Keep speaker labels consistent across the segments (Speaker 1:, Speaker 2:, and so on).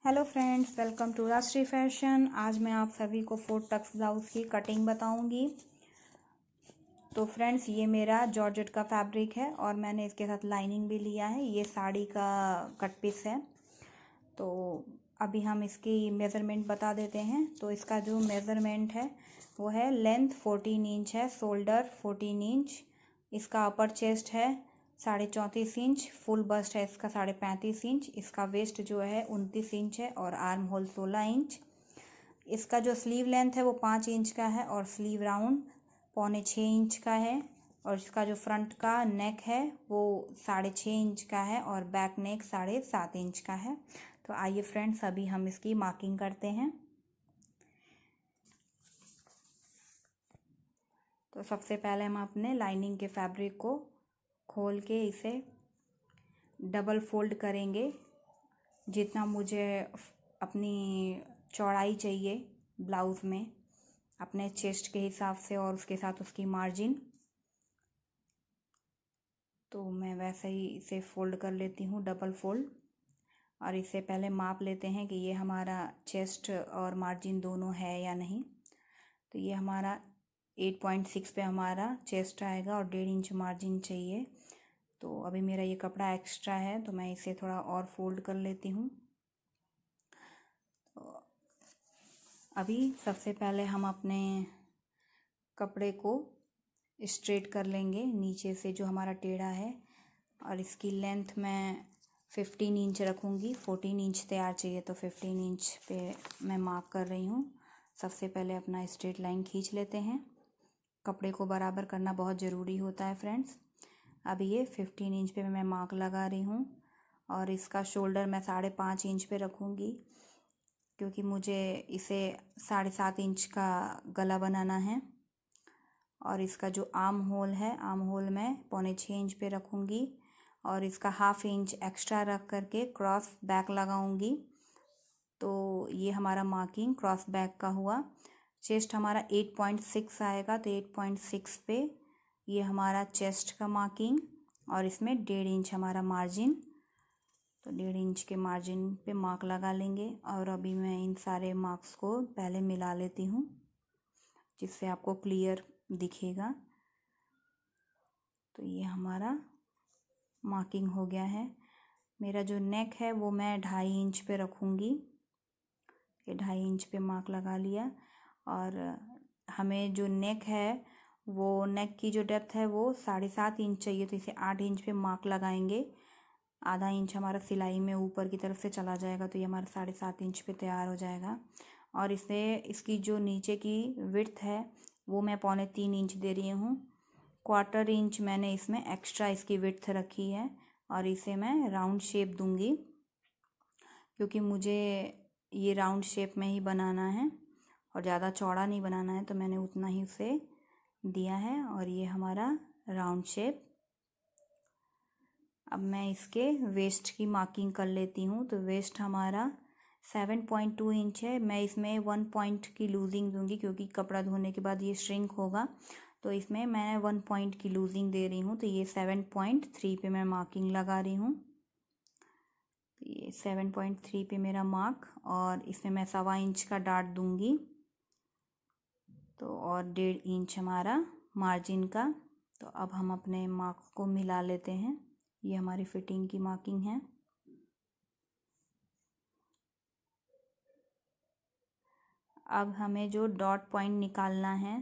Speaker 1: Hello friends, welcome to राष्ट्रीय fashion. आज मैं आप सभी को 4 टक्स ब्लाउज़ की कटिंग बताऊंगी। तो फ्रेंड्स, ये मेरा जॉर्जेट का फैब्रिक है और मैंने इसके साथ लाइनिंग भी लिया है। ये साड़ी का कट पीस है। तो अभी हम इसकी मेज़रमेंट बता देते हैं। तो इसका जो मेज़रमेंट है वो है, लेंथ 14 इंच है, शोल्डर 14 इंच, इसका अपर चेस्ट है 34.5 इंच, फुल बस्ट है इसका 35.5 इंच, इसका वेस्ट जो है 29 इंच है और आर्म होल 16 इंच। इसका जो स्लीव लेंथ है वो 5 इंच का है और स्लीव राउंड 6.25 इंच का है। और इसका जो फ्रंट का नेक है वो 6.5 इंच का है और बैक नेक 7.5 इंच का है। तो आइए फ्रेंड्स, अभी हम इसकी मार्किंग करते हैं। तो सबसे पहले हम अपने लाइनिंग के फैब्रिक को खोल के इसे डबल फोल्ड करेंगे। जितना मुझे अपनी चौड़ाई चाहिए ब्लाउज़ में, अपने चेस्ट के हिसाब से और उसके साथ उसकी मार्जिन, तो मैं वैसे ही इसे फोल्ड कर लेती हूँ, डबल फोल्ड। और इसे पहले माप लेते हैं कि ये हमारा चेस्ट और मार्जिन दोनों है या नहीं। तो ये हमारा 8.6 पे हमारा चेस्ट आएगा और 1.5 इंच मार्जिन चाहिए। तो अभी मेरा ये कपड़ा एक्स्ट्रा है तो मैं इसे थोड़ा और फोल्ड कर लेती हूँ। तो अभी सबसे पहले हम अपने कपड़े को स्ट्रेट कर लेंगे नीचे से, जो हमारा टेढ़ा है। और इसकी लेंथ मैं 15 इंच रखूँगी। 14 इंच तैयार चाहिए तो 15 इंच पे मैं मार्क कर रही हूँ। सबसे पहले अपना स्ट्रेट लाइन खींच लेते हैं। कपड़े को बराबर करना बहुत ज़रूरी होता है फ्रेंड्स। अभी ये 15 इंच पे मैं मार्क लगा रही हूँ और इसका शोल्डर मैं 5.5 इंच पे रखूँगी, क्योंकि मुझे इसे 7.5 इंच का गला बनाना है। और इसका जो आर्म होल है, आर्म होल मैं 6.25 इंच पे रखूँगी और इसका 1/2 इंच एक्स्ट्रा रख करके क्रॉस बैक लगाऊँगी। तो ये हमारा मार्किंग क्रॉस बैक का हुआ। चेस्ट हमारा 8.6 आएगा, तो 8.6 पे ये हमारा चेस्ट का मार्किंग और इसमें 1.5 इंच हमारा मार्जिन। तो 1.5 इंच के मार्जिन पे मार्क लगा लेंगे। और अभी मैं इन सारे मार्क्स को पहले मिला लेती हूँ, जिससे आपको क्लियर दिखेगा। तो ये हमारा मार्किंग हो गया है। मेरा जो नेक है वो मैं 2.5 इंच पे रखूँगी। ये 2.5 इंच पे मार्क लगा लिया। और हमें जो नेक है वो, नेक की जो डेप्थ है वो 7.5 इंच चाहिए, तो इसे 8 इंच पे मार्क लगाएंगे। आधा इंच हमारा सिलाई में ऊपर की तरफ से चला जाएगा, तो ये हमारा 7.5 इंच पे तैयार हो जाएगा। और इसे, इसकी जो नीचे की विड्थ है वो मैं 3.25 इंच दे रही हूँ। 1/4 इंच मैंने इसमें एक्स्ट्रा इसकी विड्थ रखी है और इसे मैं राउंड शेप दूंगी, क्योंकि मुझे ये राउंड शेप में ही बनाना है और ज़्यादा चौड़ा नहीं बनाना है, तो मैंने उतना ही उसे दिया है। और ये हमारा राउंड शेप। अब मैं इसके वेस्ट की मार्किंग कर लेती हूँ। तो वेस्ट हमारा 7.2 इंच है। मैं इसमें 1 पॉइंट की लूजिंग दूंगी, क्योंकि कपड़ा धोने के बाद ये श्रिंक होगा, तो इसमें मैं 1 पॉइंट की लूजिंग दे रही हूँ। तो ये 7.3 पे मैं मार्किंग लगा रही हूँ। ये 7.3 पे मेरा मार्क, और इसमें मैं 1.25 इंच का डार्ट दूंगी। तो और 1.5 इंच हमारा मार्जिन का। तो अब हम अपने मार्क को मिला लेते हैं। ये हमारी फिटिंग की मार्किंग है। अब हमें जो डॉट पॉइंट निकालना है,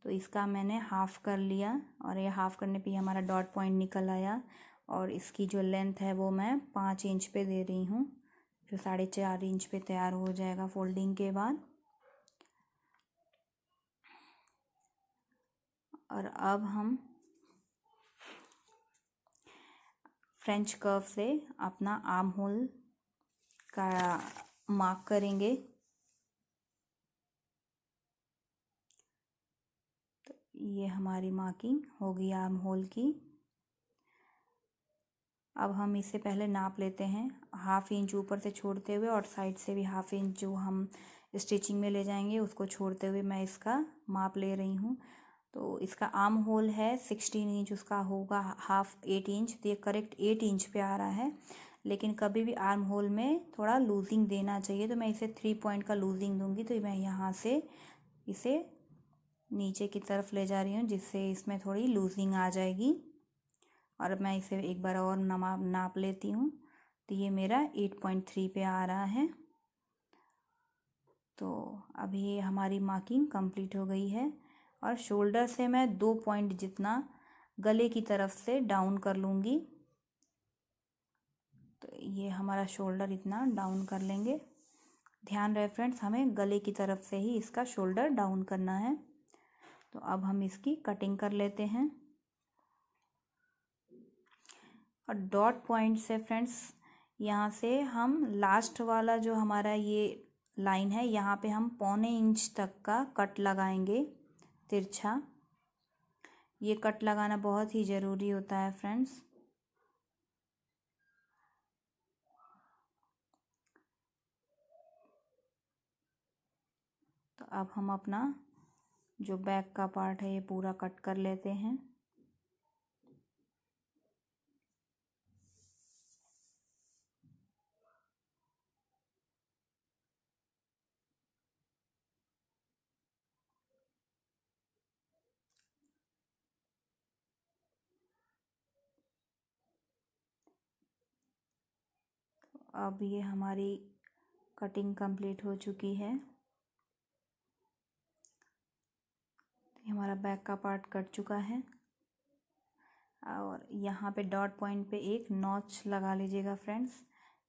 Speaker 1: तो इसका मैंने हाफ कर लिया और ये हाफ करने पे हमारा डॉट पॉइंट निकल आया। और इसकी जो लेंथ है वो मैं 5 इंच पे दे रही हूँ, जो 4.5 इंच पे तैयार हो जाएगा फोल्डिंग के बाद। और अब हम फ्रेंच कर्व से अपना आर्म होल का मार्क करेंगे। तो ये हमारी मार्किंग हो गई आर्म होल की। अब हम इसे पहले नाप लेते हैं, 1/2 इंच ऊपर से छोड़ते हुए और साइड से भी 1/2 इंच जो हम स्टिचिंग में ले जाएंगे उसको छोड़ते हुए मैं इसका माप ले रही हूँ। तो इसका आर्म होल है 16 इंच, उसका होगा हाफ 8 इंच। तो ये करेक्ट 8 इंच पे आ रहा है। लेकिन कभी भी आर्म होल में थोड़ा लूजिंग देना चाहिए। तो मैं इसे 3 पॉइंट का लूजिंग दूंगी। तो मैं यहाँ से इसे नीचे की तरफ ले जा रही हूँ जिससे इसमें थोड़ी लूजिंग आ जाएगी। और मैं इसे एक बार और नाप लेती हूँ। तो ये मेरा 8.3 पे आ रहा है। तो अभी ये हमारी मार्किंग कंप्लीट हो गई है। और शोल्डर से मैं 2 पॉइंट जितना गले की तरफ से डाउन कर लूँगी। तो ये हमारा शोल्डर इतना डाउन कर लेंगे। ध्यान रहे फ्रेंड्स, हमें गले की तरफ से ही इसका शोल्डर डाउन करना है। तो अब हम इसकी कटिंग कर लेते हैं। और डॉट पॉइंट से फ्रेंड्स यहाँ से हम लास्ट वाला जो हमारा ये लाइन है यहाँ पे हम 1.25 इंच तक का कट लगाएंगे तिरछा। ये कट लगाना बहुत ही ज़रूरी होता है फ्रेंड्स। तो अब हम अपना जो बैक का पार्ट है ये पूरा कट कर लेते हैं। अब ये हमारी कटिंग कंप्लीट हो चुकी है। हमारा बैक का पार्ट कट चुका है। और यहाँ पे डॉट पॉइंट पे एक नॉच लगा लीजिएगा फ्रेंड्स,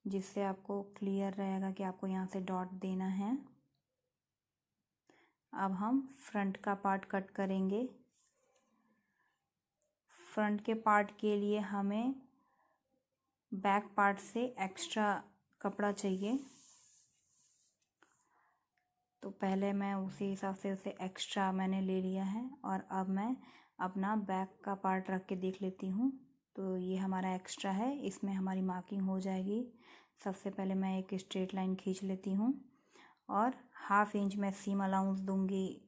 Speaker 1: जिससे आपको क्लियर रहेगा कि आपको यहाँ से डॉट देना है। अब हम फ्रंट का पार्ट कट करेंगे। फ्रंट के पार्ट के लिए हमें बैक पार्ट से एक्स्ट्रा कपड़ा चाहिए। तो पहले मैं उसी हिसाब से उसे एक्स्ट्रा मैंने ले लिया है। और अब मैं अपना बैक का पार्ट रख के देख लेती हूँ। तो ये हमारा एक्स्ट्रा है, इसमें हमारी मार्किंग हो जाएगी। सबसे पहले मैं एक स्ट्रेट लाइन खींच लेती हूँ और 1/2 इंच मैं सीम अलाउंस दूंगी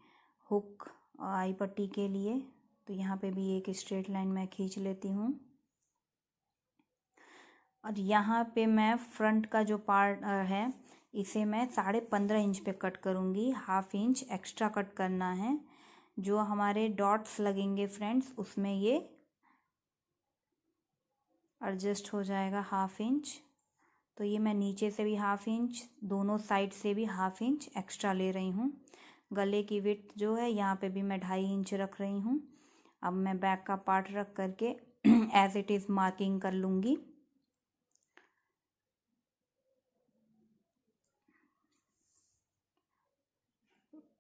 Speaker 1: हुक और आई पट्टी के लिए। तो यहाँ पे भी एक स्ट्रेट लाइन मैं खींच लेती हूँ। और यहाँ पे मैं फ्रंट का जो पार्ट है इसे मैं 15.5 इंच पे कट करूँगी। 1/2 इंच एक्स्ट्रा कट करना है। जो हमारे डॉट्स लगेंगे फ्रेंड्स उसमें ये एडजस्ट हो जाएगा 1/2 इंच। तो ये मैं नीचे से भी 1/2 इंच, दोनों साइड से भी 1/2 इंच एक्स्ट्रा ले रही हूँ। गले की विड्थ जो है यहाँ पे भी मैं 2.5 इंच रख रही हूँ। अब मैं बैक का पार्ट रख करके एज इट इज़ मार्किंग कर लूँगी।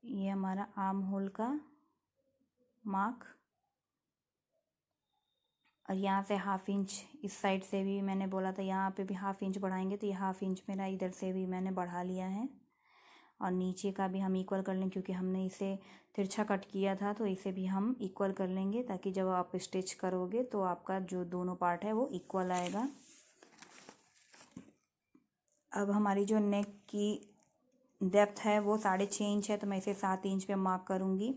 Speaker 1: ये हमारा आर्म होल का मार्क। और यहाँ से 1/2 इंच इस साइड से भी मैंने बोला था यहाँ पे भी 1/2 इंच बढ़ाएंगे। तो ये 1/2 इंच मेरा इधर से भी मैंने बढ़ा लिया है। और नीचे का भी हम इक्वल कर लेंगे क्योंकि हमने इसे तिरछा कट किया था। तो इसे भी हम इक्वल कर लेंगे ताकि जब आप स्टिच करोगे तो आपका जो दोनों पार्ट है वो इक्वल आएगा। अब हमारी जो नेक की डेप्थ है वो 6.5 इंच है। तो मैं इसे 7 इंच पे मार्क करूँगी।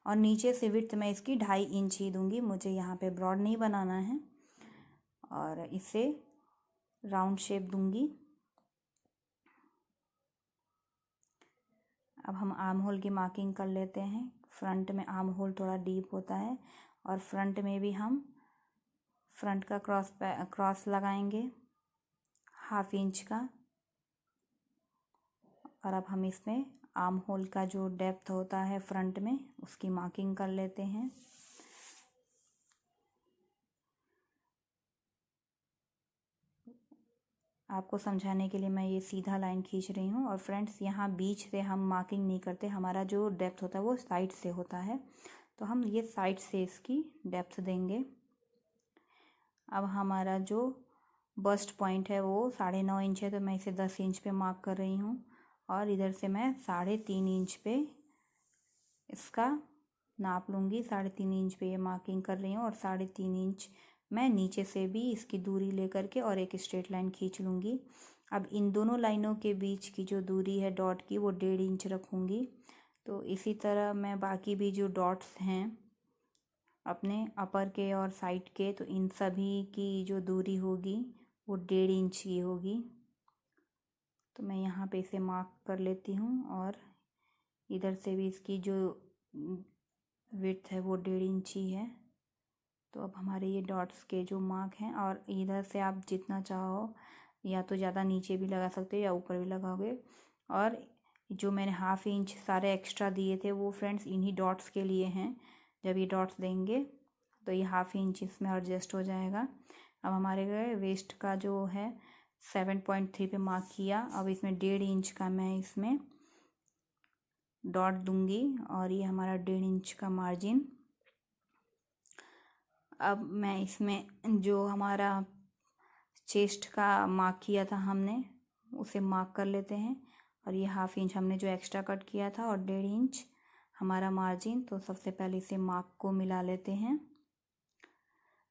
Speaker 1: और नीचे से विड्थ मैं इसकी 2.5 इंच ही दूँगी। मुझे यहाँ पे ब्रॉड नहीं बनाना है। और इसे राउंड शेप दूँगी। अब हम आर्म होल की मार्किंग कर लेते हैं। फ्रंट में आर्म होल थोड़ा डीप होता है। और फ्रंट में भी हम फ्रंट का क्रॉस लगाएंगे 1/2 इंच का। और अब हम इसमें आर्म होल का जो डेप्थ होता है फ्रंट में उसकी मार्किंग कर लेते हैं। आपको समझाने के लिए मैं ये सीधा लाइन खींच रही हूँ। और फ्रेंड्स यहाँ बीच से हम मार्किंग नहीं करते, हमारा जो डेप्थ होता है वो साइड से होता है। तो हम ये साइड से इसकी डेप्थ देंगे। अब हमारा जो बस्ट पॉइंट है वो 9.5 इंच है। तो मैं इसे 10 इंच पे मार्क कर रही हूँ। और इधर से मैं 3.5 इंच पे इसका नाप लूँगी। 3.5 इंच पे ये मार्किंग कर रही हूँ। और 3.5 इंच मैं नीचे से भी इसकी दूरी लेकर के और एक स्ट्रेट लाइन खींच लूँगी। अब इन दोनों लाइनों के बीच की जो दूरी है डॉट की वो 1.5 इंच रखूँगी। तो इसी तरह मैं बाकी भी जो डॉट्स हैं अपने अपर के और साइड के, तो इन सभी की जो दूरी होगी वो 1.5 इंच की होगी। तो मैं यहाँ पे इसे मार्क कर लेती हूँ और इधर से भी इसकी जो विड्थ है वो 1.5 इंच ही है। तो अब हमारे ये डॉट्स के जो मार्क हैं, और इधर से आप जितना चाहो या तो ज़्यादा नीचे भी लगा सकते हो या ऊपर भी लगाओगे। और जो मैंने 1/2 इंच सारे एक्स्ट्रा दिए थे वो फ्रेंड्स इन्हीं डॉट्स के लिए हैं। जब ये डॉट्स देंगे तो ये 1/2 इंच इसमें एडजस्ट हो जाएगा। अब हमारे गए वेस्ट का जो है 7.3 पे मार्क किया। अब इसमें 1.5 इंच का मैं इसमें डॉट दूंगी और ये हमारा 1.5 इंच का मार्जिन। अब मैं इसमें जो हमारा चेस्ट का मार्क किया था हमने उसे मार्क कर लेते हैं। और ये 1/2 इंच हमने जो एक्स्ट्रा कट किया था और 1.5 इंच हमारा मार्जिन। तो सबसे पहले इसे मार्क को मिला लेते हैं।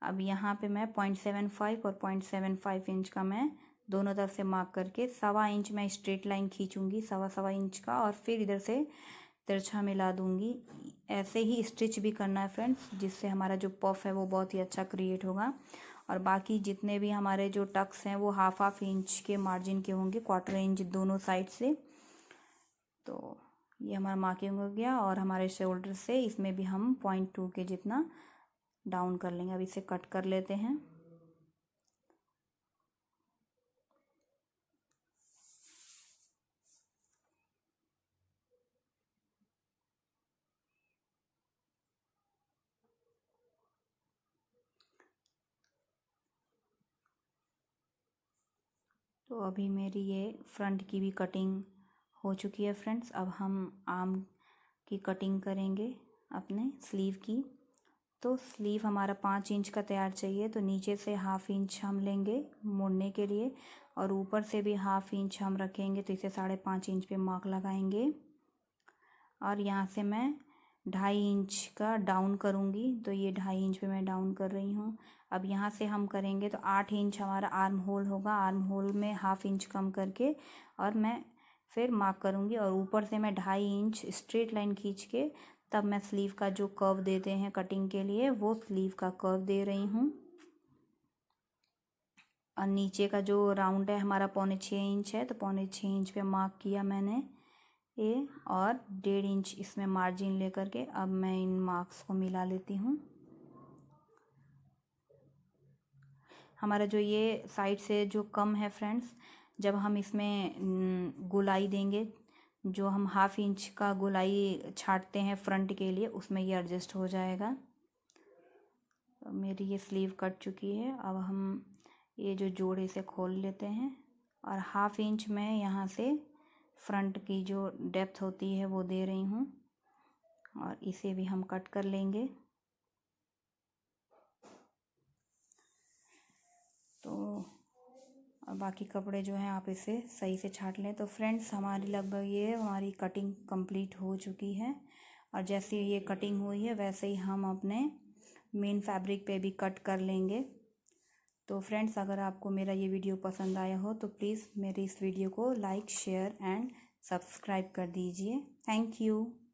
Speaker 1: अब यहाँ पे मैं 0.75 और 0.75 इंच का मैं दोनों तरफ से मार्क करके 1.25 इंच मैं स्ट्रेट लाइन खींचूंगी, 1.25 इंच का, और फिर इधर से तिरछा मिला दूंगी। ऐसे ही स्टिच भी करना है फ्रेंड्स, जिससे हमारा जो पफ है वो बहुत ही अच्छा क्रिएट होगा। और बाकी जितने भी हमारे जो टक्स हैं वो 1/2 इंच के मार्जिन के होंगे, 1/4 इंच दोनों साइड से। तो ये हमारा मार्किंग हो गया। और हमारे शोल्डर से इसमें भी हम 0.2 के जितना डाउन कर लेंगे। अब इसे कट कर लेते हैं। तो अभी मेरी ये फ्रंट की भी कटिंग हो चुकी है फ्रेंड्स। अब हम आर्म की कटिंग करेंगे अपने स्लीव की। तो स्लीव हमारा 5 इंच का तैयार चाहिए। तो नीचे से 1/2 इंच हम लेंगे मोड़ने के लिए, और ऊपर से भी 1/2 इंच हम रखेंगे। तो इसे 5.5 इंच पे मार्क लगाएंगे। और यहाँ से मैं 2.5 इंच का डाउन करूँगी। तो ये 2.5 इंच पे मैं डाउन कर रही हूँ। अब यहाँ से हम करेंगे तो 8 इंच हमारा आर्म होल होगा। आर्म होल में 1/2 इंच कम करके और मैं फिर मार्क करूँगी। और ऊपर से मैं 2.5 इंच स्ट्रेट लाइन खींच के तब मैं स्लीव का जो कर्व देते हैं कटिंग के लिए वो स्लीव का कर्व दे रही हूँ। और नीचे का जो राउंड है हमारा 6.25 इंच है। तो 6.25 इंच पे मार्क किया मैंने ये, और 1.5 इंच इसमें मार्जिन लेकर के अब मैं इन मार्क्स को मिला लेती हूँ। हमारा जो ये साइड से जो कम है फ्रेंड्स, जब हम इसमें गोलाई देंगे, जो हम 1/2 इंच का गोलाई छाटते हैं फ्रंट के लिए, उसमें ये एडजस्ट हो जाएगा। तो मेरी ये स्लीव कट चुकी है। अब हम ये जो जोड़े से खोल लेते हैं और 1/2 इंच मैं यहाँ से फ्रंट की जो डेप्थ होती है वो दे रही हूँ, और इसे भी हम कट कर लेंगे। तो और बाकी कपड़े जो हैं आप इसे सही से छाट लें। तो फ्रेंड्स हमारी लगभग ये हमारी कटिंग कंप्लीट हो चुकी है। और जैसे ये कटिंग हुई है वैसे ही हम अपने मेन फैब्रिक पे भी कट कर लेंगे। तो फ्रेंड्स अगर आपको मेरा ये वीडियो पसंद आया हो तो प्लीज़ मेरे इस वीडियो को लाइक, शेयर एंड सब्सक्राइब कर दीजिए। Thank you.